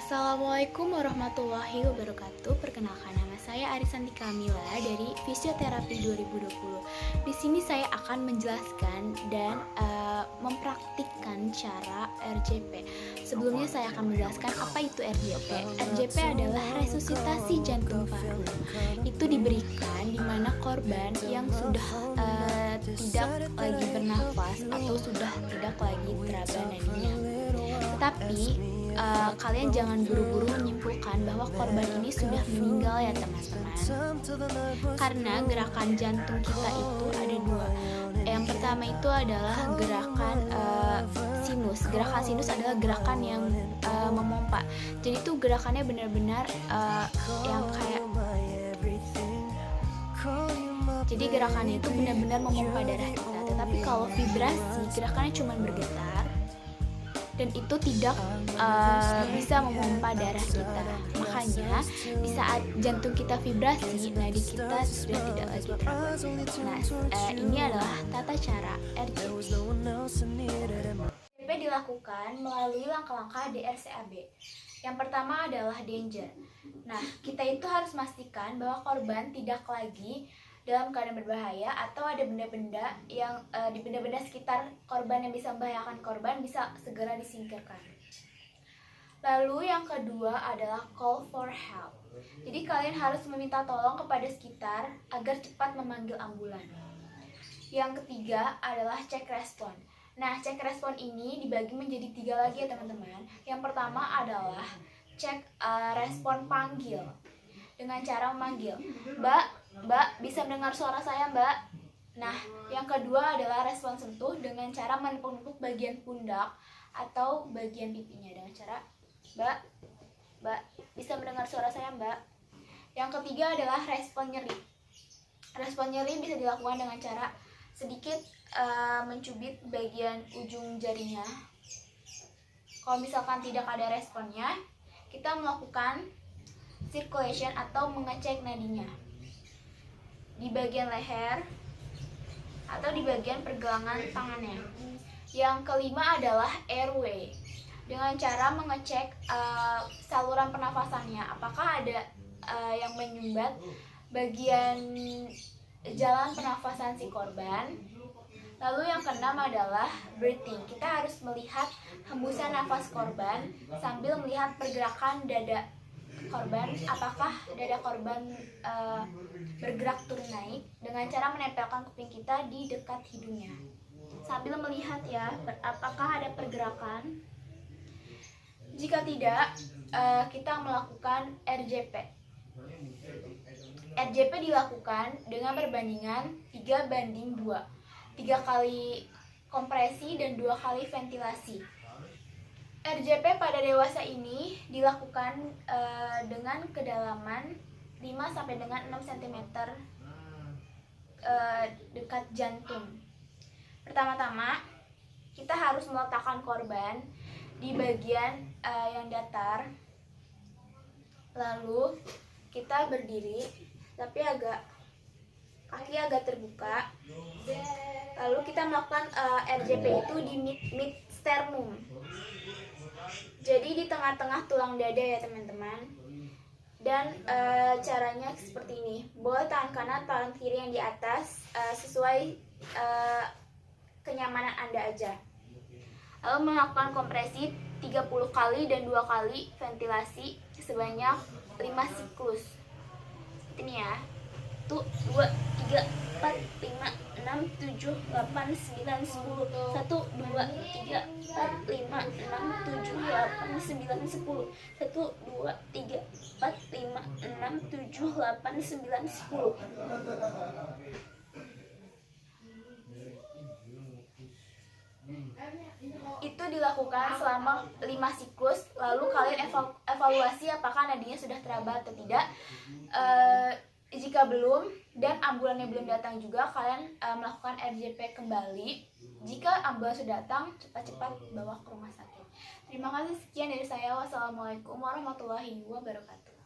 Assalamualaikum warahmatullahi wabarakatuh. Perkenalkan, nama saya Arisanti Kamila dari Fisioterapi 2020. Di sini saya akan menjelaskan dan mempraktikkan cara RJP. Sebelumnya saya akan menjelaskan apa itu RJP. RJP adalah resusitasi jantung paru. Itu diberikan di mana korban yang sudah tidak lagi bernafas atau sudah tidak lagi teraba nadinya. Tetapi kalian jangan buru-buru menyimpulkan bahwa korban ini sudah meninggal ya teman-teman, karena gerakan jantung kita itu ada dua. Yang pertama itu adalah gerakan sinus. Gerakan sinus adalah gerakan yang memompa. Jadi itu gerakannya benar-benar yang kayak, jadi gerakannya itu benar-benar memompa darah kita. Tetapi kalau vibrasi, gerakannya cuma bergetar dan itu tidak bisa memompa darah kita. Makanya di saat jantung kita vibrasi, nadi kita sudah tidak lagi teraba. Nah, ini adalah tata cara RJP. RJP dilakukan melalui langkah-langkah DRCAB. Yang pertama adalah danger. Nah, kita itu harus memastikan bahwa korban tidak lagi dalam keadaan berbahaya atau ada benda-benda yang di benda-benda sekitar korban yang bisa membahayakan korban bisa segera disingkirkan. Lalu yang kedua adalah call for help. Jadi kalian harus meminta tolong kepada sekitar agar cepat memanggil ambulan. Yang ketiga adalah cek respon. Nah, cek respon ini dibagi menjadi 3 lagi ya teman-teman. Yang pertama adalah cek respon panggil dengan cara memanggil, Mbak, bisa mendengar suara saya, Mbak? Nah, yang kedua adalah respon sentuh dengan cara menepuk-nepuk bagian pundak atau bagian pipinya dengan cara, Mbak, bisa mendengar suara saya, Mbak? Yang ketiga adalah respon nyeri. Respon nyeri bisa dilakukan dengan cara sedikit mencubit bagian ujung jarinya. Kalau misalkan tidak ada responnya, kita melakukan circulation atau mengecek nadinya di bagian leher atau di bagian pergelangan tangannya. Yang kelima adalah airway dengan cara mengecek saluran pernafasannya, apakah ada yang menyumbat bagian jalan pernafasan si korban. Lalu yang keenam adalah breathing. Kita harus melihat hembusan nafas korban sambil melihat pergerakan dada korban, apakah dada korban bergerak turun naik dengan cara menempelkan kuping kita di dekat hidungnya sambil melihat ya apakah ada pergerakan. Jika tidak, kita melakukan RJP. RJP dilakukan dengan perbandingan 3:2, 3 kali kompresi dan 2 kali ventilasi. RJP pada dewasa ini dilakukan dengan kedalaman 5 sampai dengan 6 cm dekat jantung. Pertama-tama, kita harus meletakkan korban di bagian yang datar. Lalu kita berdiri tapi kaki agak terbuka. Lalu kita melakukan RJP itu di mid sternum. Jadi di tengah-tengah tulang dada ya teman-teman. Dan caranya seperti ini. Boleh tangan kanan, tangan kiri yang di atas sesuai kenyamanan Anda aja. Lalu melakukan kompresi 30 kali dan 2 kali ventilasi sebanyak 5 siklus. Ini ya. 1, 2, 3, 4, 5, 6, 7, 8, 9, 10. 1, 2, 3, 4, 5, 6, 7, 8, 9, 10. 1, 2, 3, 4, 5, 6, 7, 8, 9, 10. Itu dilakukan selama 5 siklus. Lalu kalian evaluasi apakah nadinya sudah teraba atau tidak. Jika belum dan ambulannya belum datang juga, kalian melakukan RJP kembali. Jika ambulan sudah datang, cepat-cepat bawa ke rumah sakit. Terima kasih, sekian dari saya. Wassalamualaikum warahmatullahi wabarakatuh.